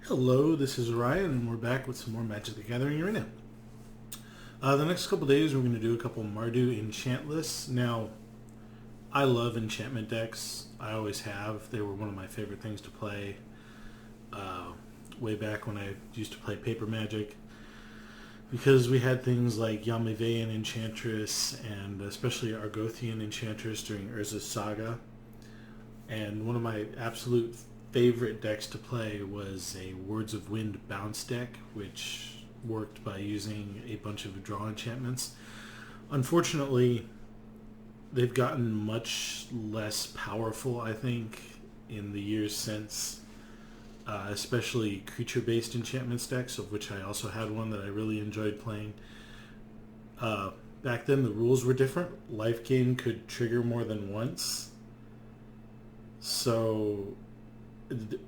Hello, this is Ryan, and we're back with some more Magic the Gathering Arena. The next couple days, we're going to do a couple Mardu enchant lists. Now, I love enchantment decks. I always have. They were one of my favorite things to play way back when I used to play Paper Magic, because we had things like Yamavean Enchantress and especially Argothian Enchantress during Urza's Saga. And one of my absolute favorite decks to play was a Words of Wind bounce deck, which worked by using a bunch of draw enchantments. Unfortunately, they've gotten much less powerful, I think, in the years since, especially creature-based enchantments decks, of which I also had one that I really enjoyed playing. Back then, the rules were different. Life gain could trigger more than once. So,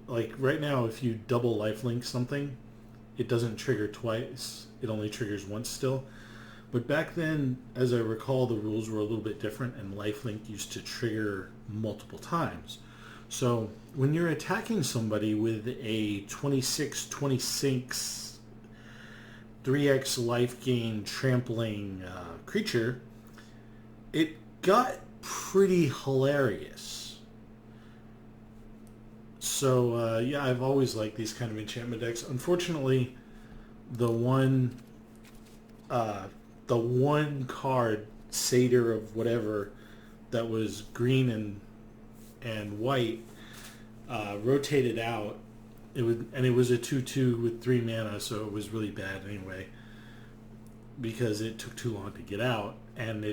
like right now, if you double lifelink something, it doesn't trigger twice. It only triggers once still. But back then, as I recall, the rules were a little bit different, and lifelink used to trigger multiple times. So when you're attacking somebody with a 26/26 3x life gain trampling creature, it got pretty hilarious. So yeah, I've always liked these kind of enchantment decks. Unfortunately, the one card satyr of whatever that was green and white rotated out. It was a 2/2 with 3 mana, so it was really bad anyway, because it took too long to get out, and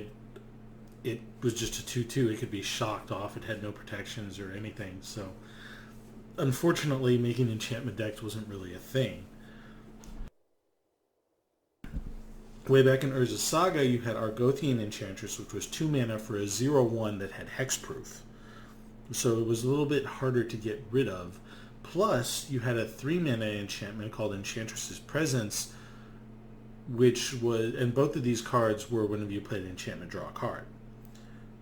it was just a 2/2. It could be shocked off. It had no protections or anything. So unfortunately, making enchantment decks wasn't really a thing. Way back in Urza's Saga, you had Argothian Enchantress, which was 2 mana for a 0/1 that had hexproof. So it was a little bit harder to get rid of. Plus, you had a 3 mana enchantment called Enchantress's Presence, and both of these cards were whenever you played an enchantment, draw a card.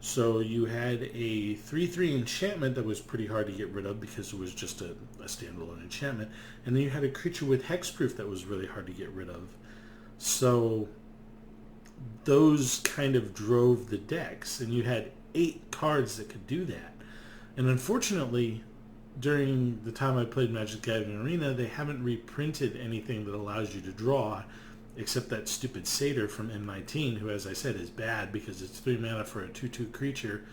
So you had a 3/3 enchantment that was pretty hard to get rid of because it was just a standalone enchantment. And then you had a creature with hexproof that was really hard to get rid of. So those kind of drove the decks, and you had 8 cards that could do that. And unfortunately, during the time I played Magic the Gathering Arena, they haven't reprinted anything that allows you to draw, except that stupid satyr from M19, who, as I said, is bad because it's 3 mana for a 2/2 creature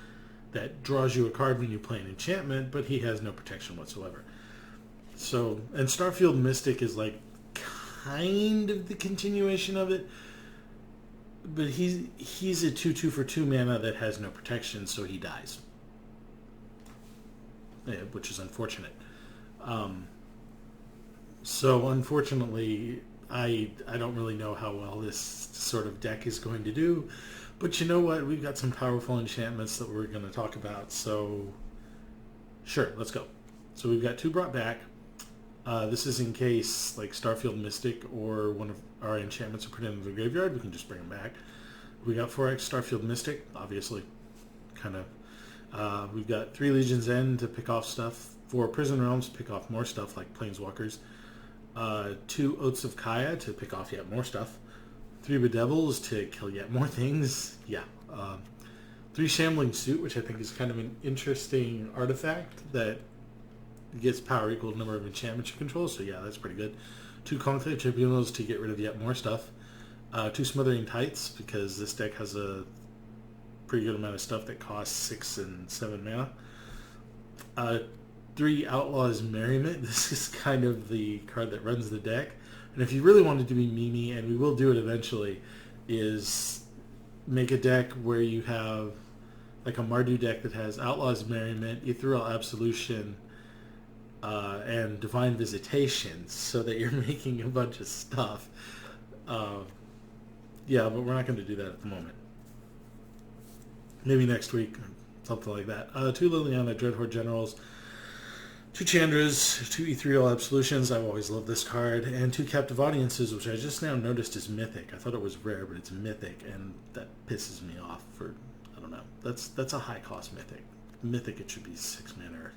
that draws you a card when you play an enchantment, but he has no protection whatsoever. So, and Starfield Mystic is like kind of the continuation of it, but he's a 2/2 for 2 mana that has no protection, so he dies. Yeah, which is unfortunate. So unfortunately, I don't really know how well this sort of deck is going to do, but you know what? We've got some powerful enchantments that we're going to talk about, so sure, let's go. So we've got 2 brought back. This is in case like Starfield Mystic or one of our enchantments are put into the graveyard, we can just bring them back. We got 4x Starfield Mystic, obviously, kind of. We've got 3 Legion's End to pick off stuff, 4 Prison Realms to pick off more stuff like Planeswalkers, 2 Oaths of Kaya to pick off yet more stuff, 3 Bedevils to kill yet more things, 3 Shambling Suit, which I think is kind of an interesting artifact that gets power equal to the number of enchantments you control, so yeah, that's pretty good. 2 Conclave Tribunals to get rid of yet more stuff, 2 Smothering Tights, because this deck has a pretty good amount of stuff that costs 6 and 7 mana. 3 Outlaws Merriment. This is kind of the card that runs the deck. And if you really wanted to be memey, and we will do it eventually, is make a deck where you have like a Mardu deck that has Outlaws Merriment, Ethereal Absolution, and Divine Visitation, so that you're making a bunch of stuff. Yeah, but we're not going to do that at the moment. Maybe next week, something like that. 2 Liliana Dreadhorde Generals, 2 Chandras, 2 Ethereal Absolutions. I've always loved this card. And 2 Captive Audiences, which I just now noticed is mythic. I thought it was rare, but it's mythic, and that pisses me off for, I don't know. That's a high cost mythic. Mythic, it should be 6 mana or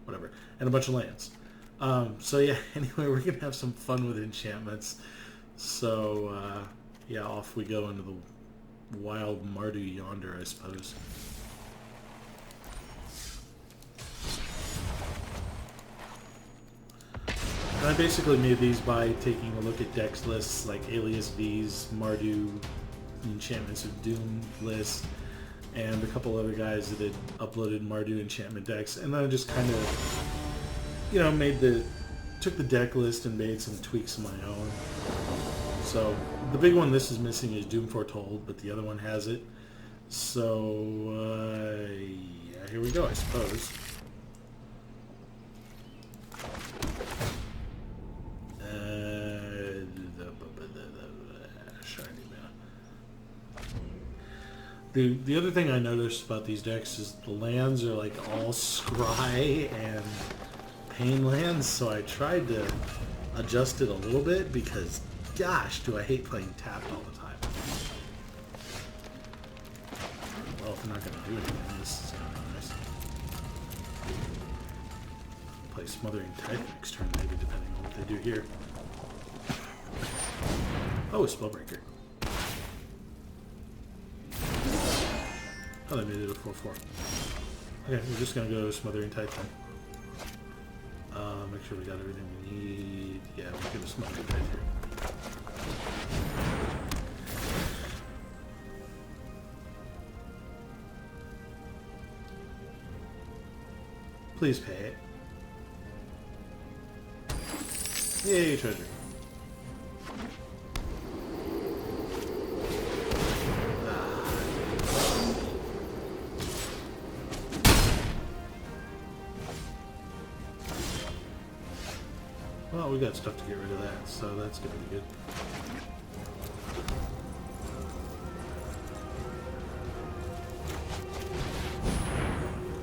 whatever. And a bunch of lands. So yeah, anyway, we're gonna have some fun with enchantments. So yeah, off we go into the wild Mardu yonder, I suppose. And I basically made these by taking a look at decks lists like Alias V's, Mardu, Enchantments of Doom list, and a couple other guys that had uploaded Mardu enchantment decks, and then I just kind of, you know, took the deck list and made some tweaks of my own. So the big one this is missing is Doom Foretold, but the other one has it. So yeah, here we go, I suppose. The other thing I noticed about these decks is the lands are like all scry and pain lands, so I tried to adjust it a little bit because, gosh, do I hate playing tapped all the time. Well, if I'm not going to do anything, this is going to be nice. Play Smothering Tithe next turn, maybe, depending on what they do here. Oh, a Spellbreaker. Oh, they made it a 4/4. Okay, we're just going to go Smothering Tithe then. Make sure we got everything we need. Yeah, we'll give a Smothering Tithe here. Please pay it. Yay, treasure. Well, we got stuff to get rid of that, so that's going to be good.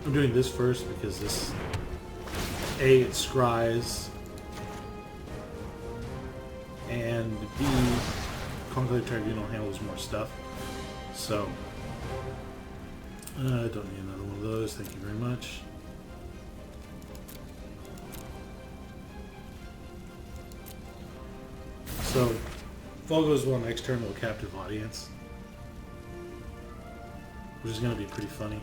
I'm doing this first because this, A, it scries, and B, Conclave Tribunal handles more stuff. So, I don't need another one of those, thank you very much. So, if all goes well next turn, we'll captive audience, which is going to be pretty funny.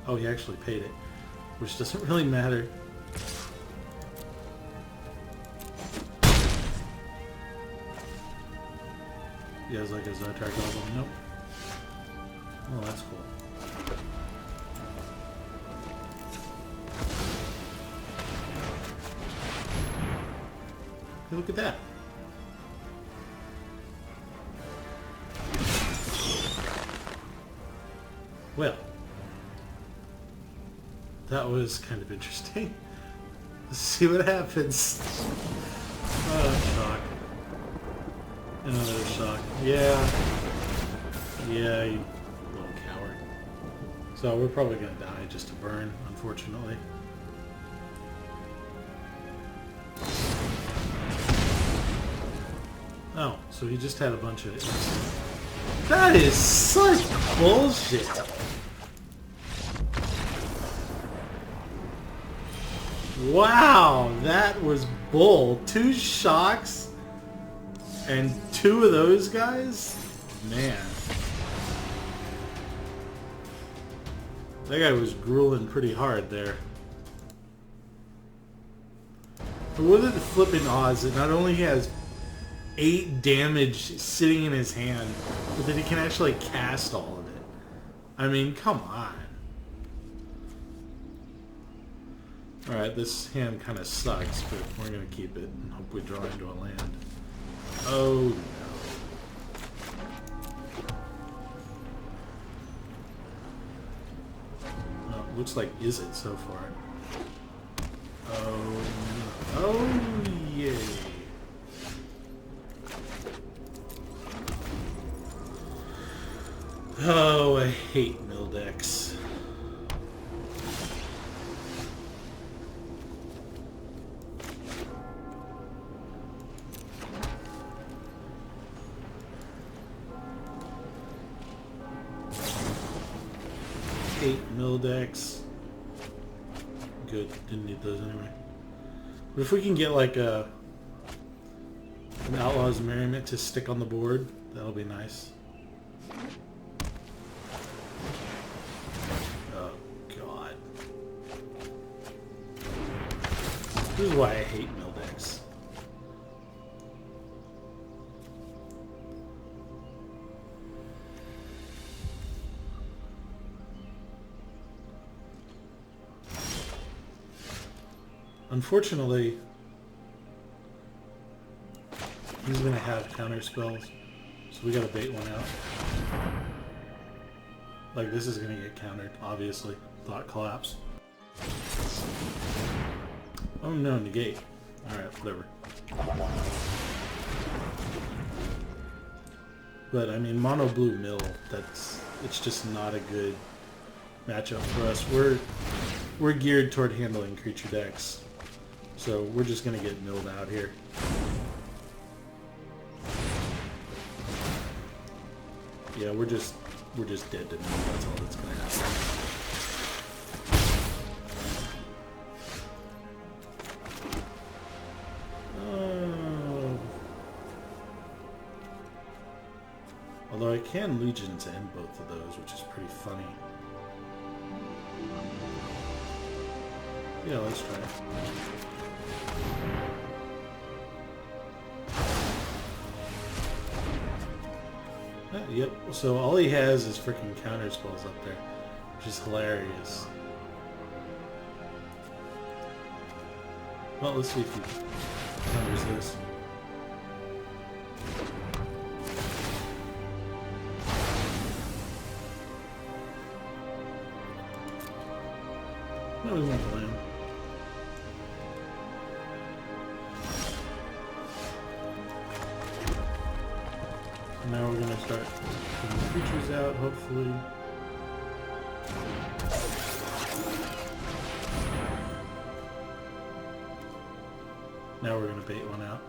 Oh, he actually paid it, which doesn't really matter. You guys like his track album? Nope. Oh, that's cool. Hey, look at that. Well, that was kind of interesting. Let's see what happens. Shock. Another shock. Yeah. Yeah, you little coward. So we're probably going to die just to burn, unfortunately. Oh, so he just had a bunch of... That is such bullshit! Wow, that was bull. 2 shocks and 2 of those guys? Man. That guy was grueling pretty hard there. But what are the flipping odds that not only he has 8 damage sitting in his hand, but that he can actually cast all of it? I mean, come on. Alright, this hand kind of sucks, but we're going to keep it and hope we draw into a land. Oh no. Well, looks like is it so far. Oh no. Oh yay. Oh, I hate mill decks. Mill decks. Good, didn't need those anyway. But if we can get like an Outlaw's Merriment to stick on the board, that'll be nice. Oh god. This is why I hate mill decks. Unfortunately, he's going to have counter spells, so we got to bait one out. Like, this is going to get countered, obviously. Thought Collapse. Oh no, negate. Alright, whatever. But, I mean, mono blue mill, it's just not a good matchup for us. We're geared toward handling creature decks. So we're just gonna get milled out here. Yeah, we're just dead to mill. That's all that's gonna happen. Although I can Legion to end both of those, which is pretty funny. Yeah, let's try it. Yep, so all he has is freaking counter spells up there, which is hilarious. Well, let's see if he counters this. No, we won't play him. Now we're gonna start putting the creatures out, hopefully. Now we're gonna bait one out.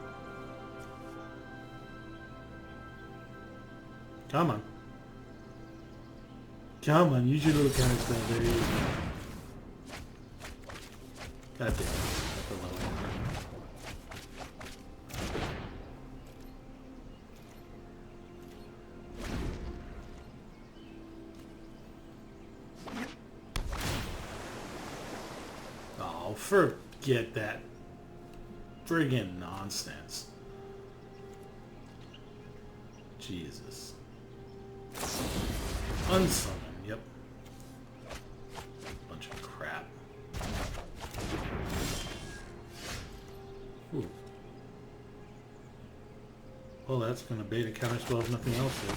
Come on. Come on, use your little counter spell. There you go. God damn it. That's a low one. Oh, forget that friggin' nonsense. Jesus. Unsummon, yep. Bunch of crap. Ooh. Well, that's gonna bait a counterspell if nothing else is.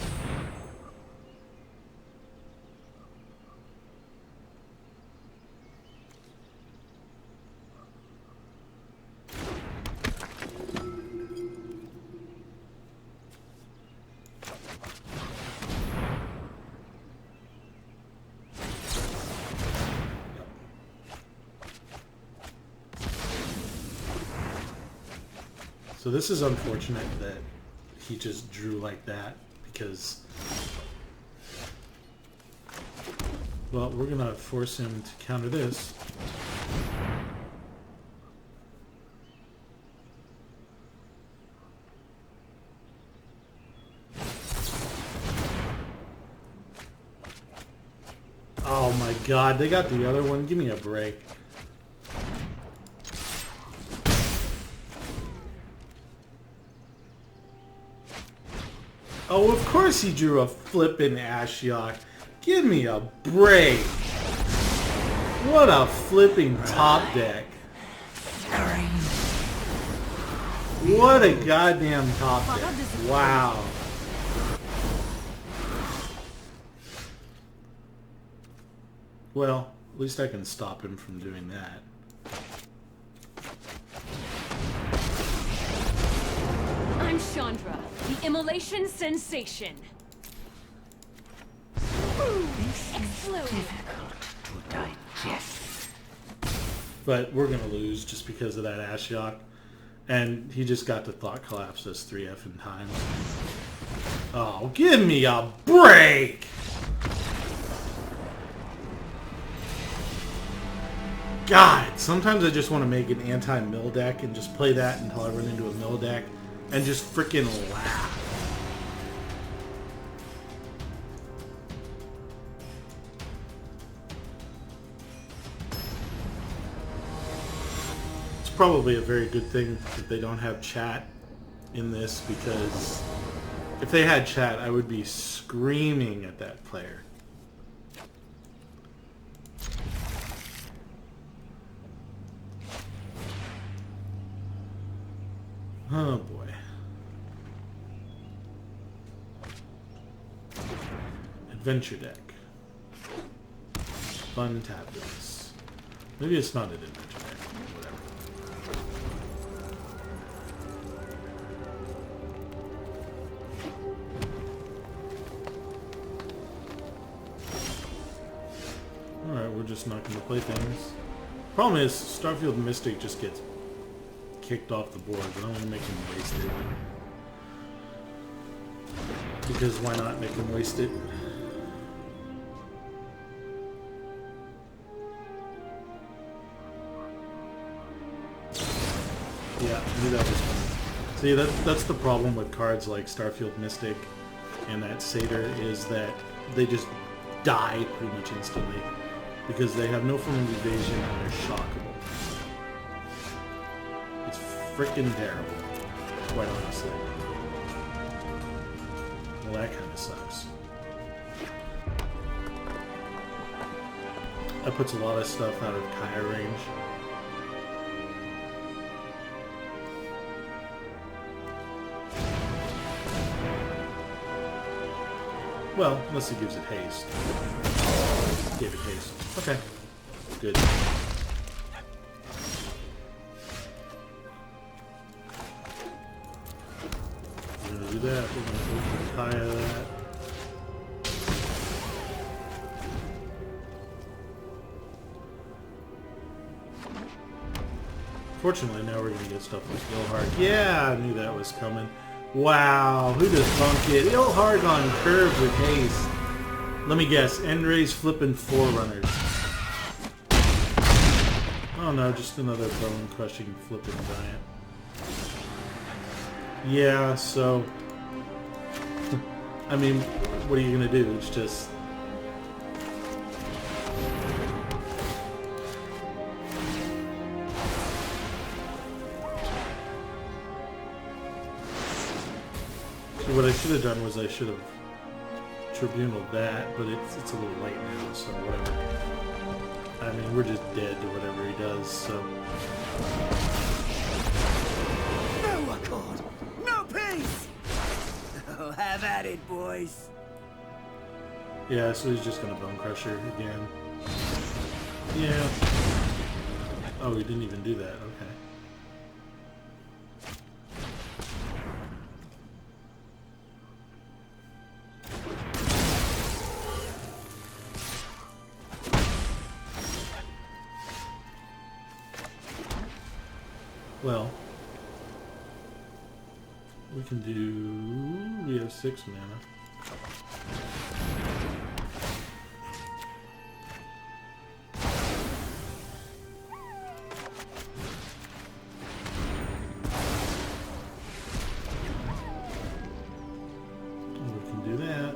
So this is unfortunate that he just drew like that because, well, we're gonna force him to counter this. Oh my god, they got the other one. Give me a break. Oh, of course he drew a flippin' Ashiok. Give me a break. What a flipping top deck. What a goddamn top deck. Wow. Well, at least I can stop him from doing that. I'm Chandra, the immolation sensation. Difficult to digest. But we're gonna lose just because of that Ashiok. And he just got the Thought Collapse us 3 effing times. Oh, give me a break! God, sometimes I just want to make an anti-mill deck and just play that until I run into a mill deck and just freaking laugh. It's probably a very good thing that they don't have chat in this, because if they had chat, I would be screaming at that player. Oh boy. Adventure deck. Funtabulous. Maybe it's not an adventure deck. Whatever. Alright, we're just not going to play things. Problem is, Starfield Mystic just gets kicked off the board, but I'm going to make him waste it. Because why not make him waste it? Yeah, I knew that was coming. See, that's the problem with cards like Starfield Mystic and that Satyr, is that they just die pretty much instantly. Because they have no form of evasion and they're shockable. It's freaking terrible, quite honestly. Well, that kind of sucks. That puts a lot of stuff out of Kaya range. Well, unless he gives it haste. Gave it haste. Okay. Good. We're gonna do that. We're gonna open Kaya that. Fortunately, now we're gonna get stuff like Ilharg. Yeah, I knew that was coming. Wow, who just bunked it? Ilharg on curve with haste. Let me guess, Endray's flipping Forerunners. Oh no, just another bone-crushing flipping giant. Yeah, so... I mean, what are you gonna do? It's just... So what I should have done was I should have tribunal that, but it's a little late now, so whatever. I mean, we're just dead to whatever he does, so... No accord! No peace! Oh, have at it, boys! Yeah, so he's just gonna Bone Crusher again. Yeah. Oh, he didn't even do that, okay. Well, we can do... we have 6 mana. We can do that.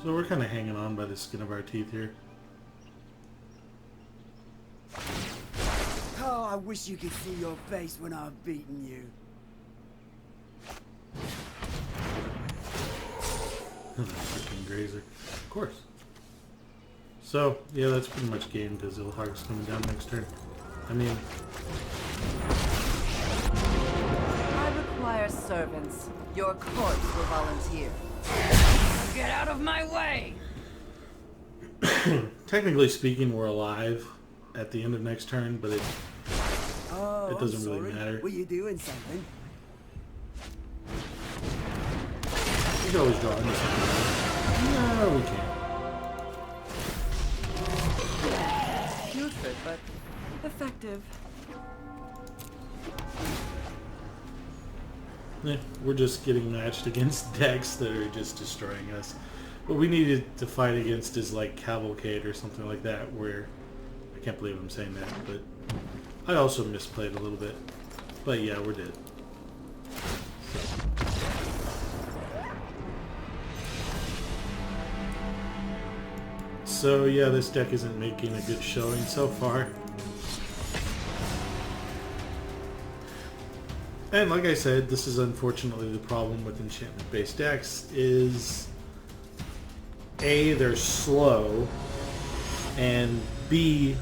So we're kind of hanging on by the skin of our teeth here. Oh, I wish you could see your face when I've beaten you. Freaking Grazer. Of course. So, yeah, that's pretty much game because Ilharg's coming down next turn. I mean... I require servants. Your corpse will volunteer. Get out of my way! Technically speaking, we're alive at the end of next turn, but it doesn't really matter. Were you doing something? We can always draw into something. No, we can't. Putrid, but effective. we're just getting matched against decks that are just destroying us. What we needed to fight against is like Cavalcade or something like that, where I can't believe I'm saying that, but I also misplayed a little bit. But yeah, we're dead. So yeah, this deck isn't making a good showing so far. And like I said, this is unfortunately the problem with enchantment-based decks is A, they're slow, and B,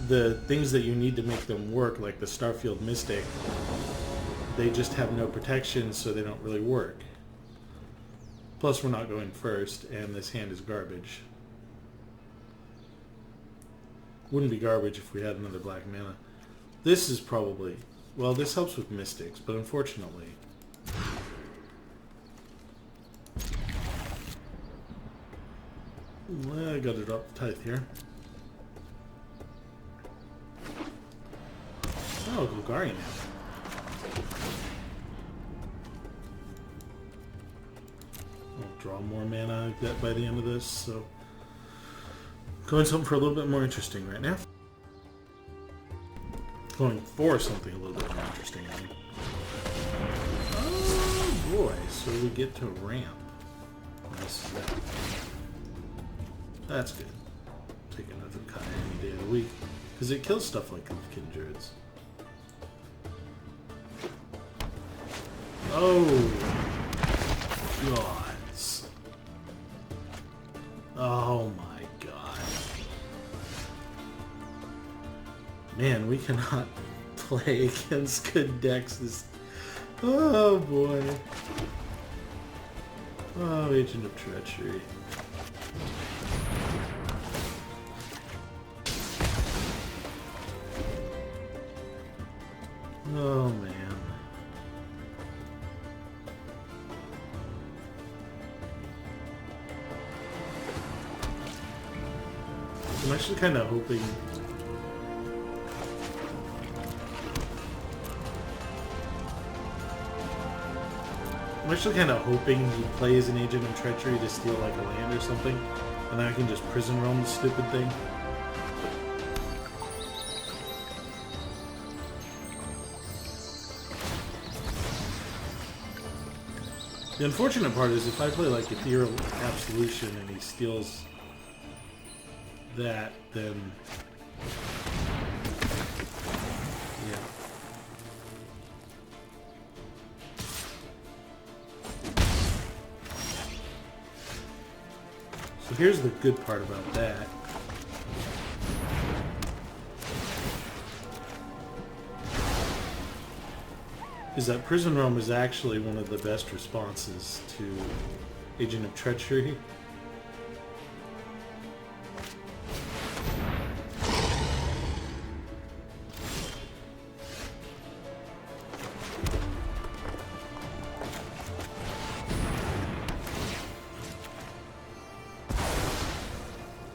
the things that you need to make them work, like the Starfield Mystic, they just have no protection, so they don't really work. Plus we're not going first, and this hand is garbage. Wouldn't be garbage if we had another black mana. This is probably... Well, this helps with Mystics, but unfortunately... I gotta drop the Tithe here. Oh, Golgari now. I'll draw more mana by the end of this, so... Going something for a little bit more interesting right now. Going for something a little bit more interesting. Oh boy, so we get to ramp. Nice as that. That's good. Take another cut any day of the week. Because it kills stuff like Kindreds. Oh gods. Oh my. Man, we cannot play against good decks this... Oh boy. Oh, Agent of Treachery. Oh man. I'm actually kind of hoping... I'm actually kind of hoping he plays an Agent of Treachery to steal like a land or something, and then I can just prison roam the stupid thing. The unfortunate part is if I play like Ethereal Absolution and he steals that, then... yeah. So here's the good part about that. Is that Prison Realm is actually one of the best responses to Agent of Treachery.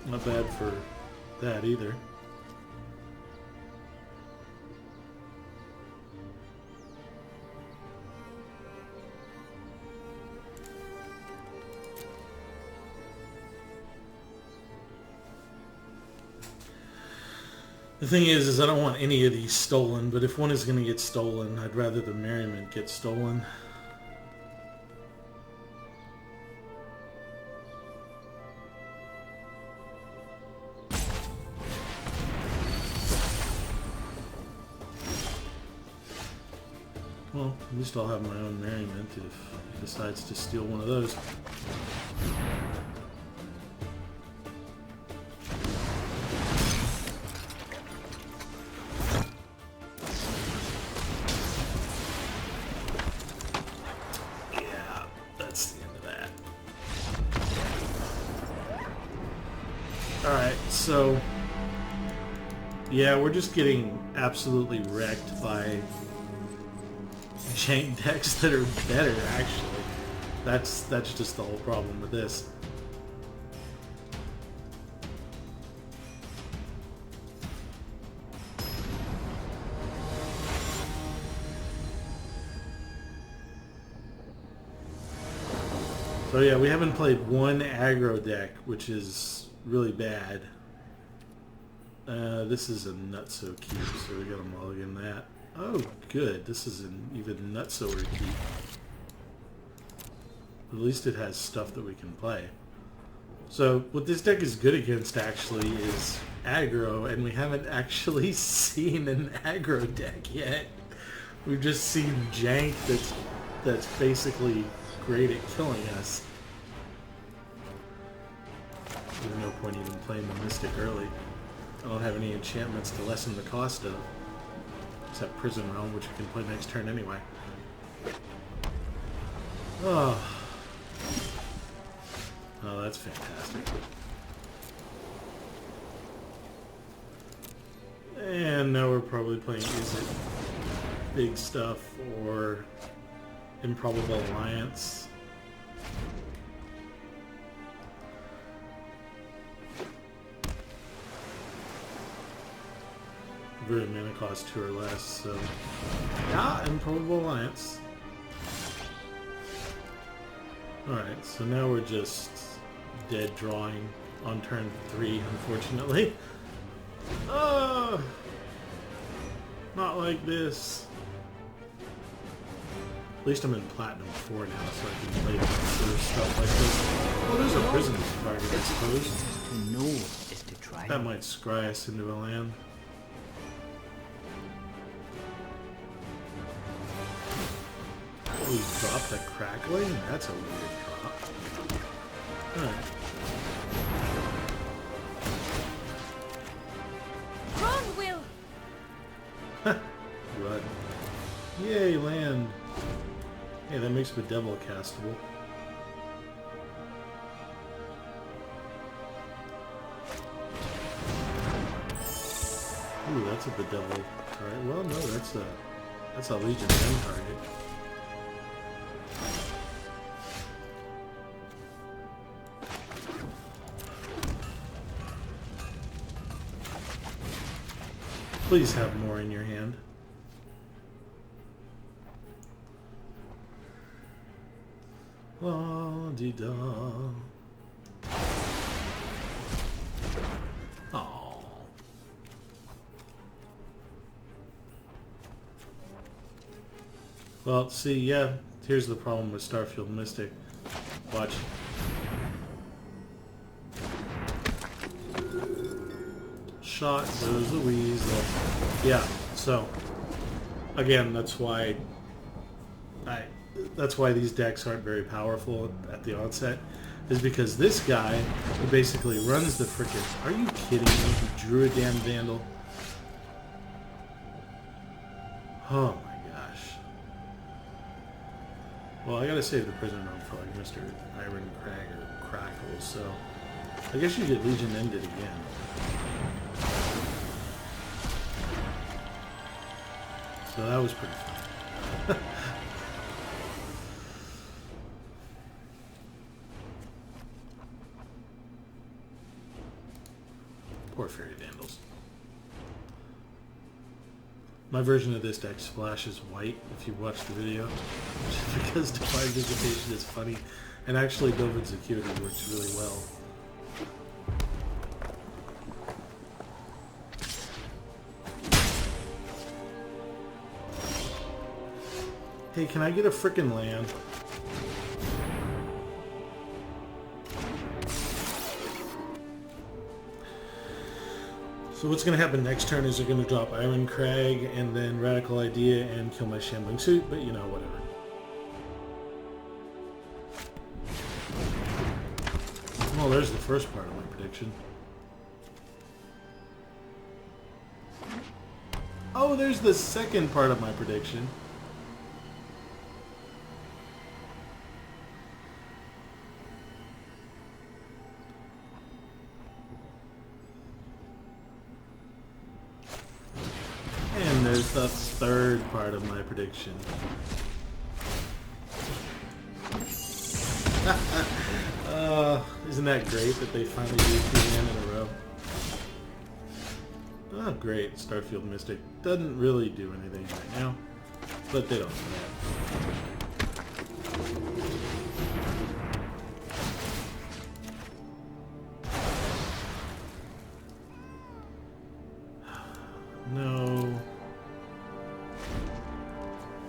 Not bad for that either. The thing is I don't want any of these stolen, but if one is going to get stolen, I'd rather the Merriment get stolen. Well, at least I'll have my own Merriment if he decides to steal one of those. Yeah, that's the end of that. Alright, so... yeah, we're just getting absolutely wrecked by jank decks that are better, actually. That's just the whole problem with this. So yeah, we haven't played one aggro deck, which is really bad. This is a Nutso keep, so we got a mulligan that. Oh, good. This is an even Nutsoer keep. At least it has stuff that we can play. So what this deck is good against actually is aggro, and we haven't actually seen an aggro deck yet. We've just seen jank that's basically great at killing us. There's no point even playing the Mystic early. I don't have any enchantments to lessen the cost of, except Prison Realm, which we can play next turn anyway. Oh, that's fantastic. And now we're probably playing Is It Big Stuff or Improbable Alliance. Very mana cost 2 or less, so yeah, Improbable Alliance. Alright, so now we're just dead drawing on turn 3, unfortunately. Not like this. At least I'm in Platinum 4 now, so I can play sort of stuff like this. Oh, there's a prison target, I suppose. To know is to try. That might scry us into a land. Oh, he dropped a Crackling? That's a weird drop. Alright. Wrong, Will! Run. Yay, land. Hey, that makes Bedevil castable. Ooh, that's a Bedevil. Alright, well, no, that's a Legion End target. Please have more in your hand. La-dee-da. Aww. Well, see, yeah, here's the problem with Starfield Mystic. Watch. Shot goes a weasel. Yeah, so again, that's why these decks aren't very powerful at the onset, is because this guy who basically runs the frickin'... Are you kidding me? He drew a damn Vandal. Oh my gosh. Well, I gotta save the Prison Realm for like Mr. Iron Crag or Crackle, so I guess you get Legion Ended again. So that was pretty fun. Poor Fairy Vandals. My version of this deck splashes white if you watch the video, just because Divine Visitation is funny, and actually Dovin's Acuity works really well. Hey, can I get a frickin' land? So what's going to happen next turn is they're going to drop Iron Crag and then Radical Idea and kill my Shambling Suit, but you know, whatever. Well, there's the first part of my prediction. Oh, there's the second part of my prediction. And there's the third part of my prediction. Isn't that great that they finally do 2 land in a row? Oh, great. Starfield Mystic doesn't really do anything right now, but they don't.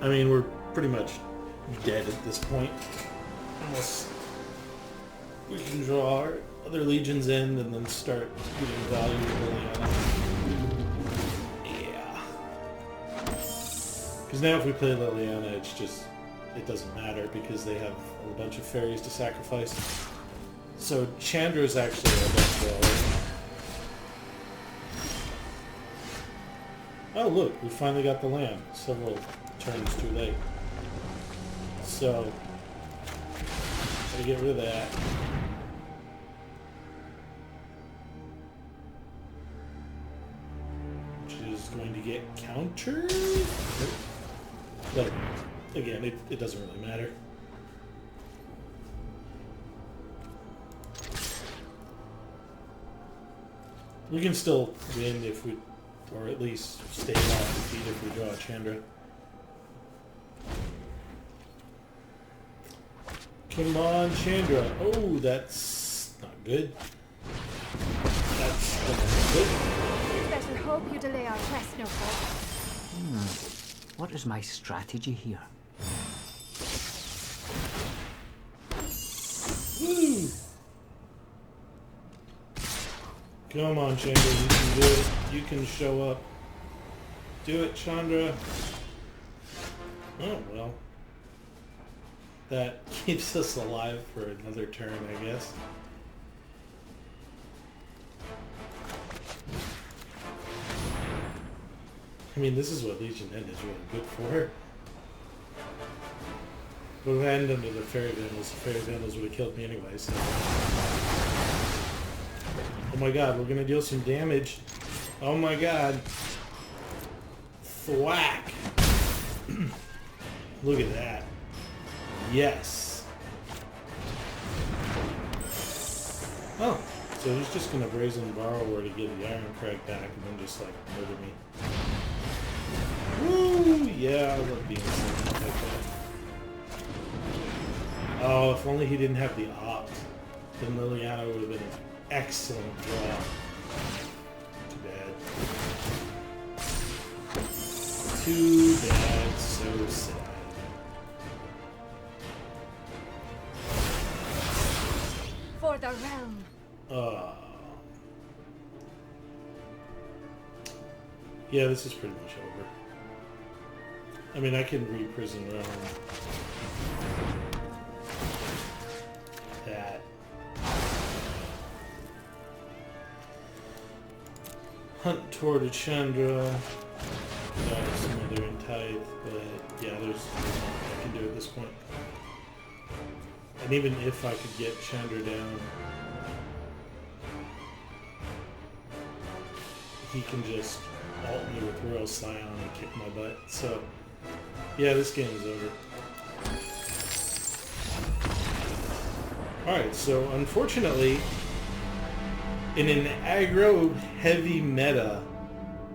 I mean, we're pretty much dead at this point. Unless we can draw our other legions in and then start getting value early on. Yeah. Because now if we play Liliana, it's just, it doesn't matter because they have a bunch of fairies to sacrifice. So Chandra's actually our best draw. Oh look, we finally got the land. Several turns too late. So, gotta get rid of that. Which is going to get countered? But, again, it doesn't really matter. We can still win if we, or at least stay off defeat if we draw a Chandra. Come on, Chandra. Oh, that's not good. That's not good. Better hope you delay our quest no further. What is my strategy here? Woo! Come on, Chandra, you can do it. You can show up. Do it, Chandra. Oh, well. That keeps us alive for another turn, I guess. I mean, this is what Legion End is really good for. But if I end under the Fairy Vandals, the Fairy Vandals would have killed me anyway, so... Oh my god, we're gonna deal some damage. Oh my god. Thwack! Look at that. Yes. Oh, so he's just gonna Brazen Borrower to get the Iron Crag back and then just like murder me. Woo! Yeah, I love being something like that. Oh, if only he didn't have the Opt, then Liliana would have been an excellent draw. Too bad. Too bad, so sad. For the realm. Yeah, this is pretty much over. I mean, I can re-prison realm. That. Hunt toward a Chandra. Some other in Tithe, but yeah, there's nothing I can do at this point. And even if I could get Chandra down, he can just alt me with Royal Scion and kick my butt. So, yeah, this game is over. Alright, so unfortunately, in an aggro-heavy meta,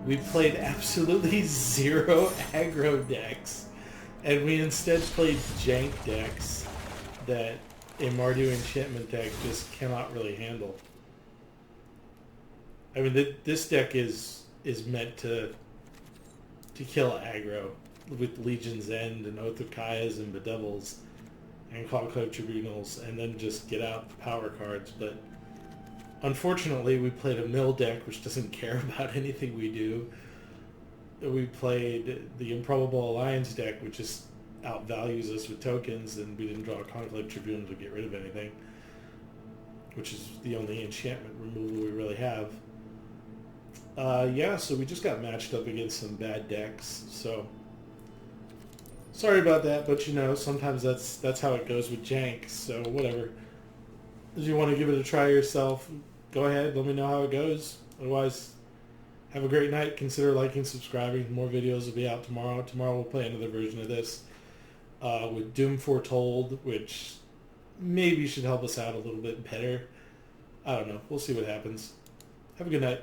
we played absolutely zero aggro decks, and we instead played jank decks that a Mardu enchantment deck just cannot really handle. I mean, this deck is meant to kill aggro with Legion's End and Oath of Kaias and Bedevils and Conclave Tribunals, and then just get out the power cards. But unfortunately, we played a mill deck which doesn't care about anything we do. We played the Improbable Alliance deck, which just outvalues us with tokens, and we didn't draw a Conclave Tribunal to get rid of anything, which is the only enchantment removal we really have. Yeah, so we just got matched up against some bad decks, so sorry about that, but you know, sometimes that's how it goes with jank, so whatever. If you want to give it a try yourself, go ahead, let me know how it goes. Otherwise, have a great night. Consider liking, subscribing. More videos will be out tomorrow. Tomorrow we'll play another version of this with Doom Foretold, which maybe should help us out a little bit better. I don't know. We'll see what happens. Have a good night.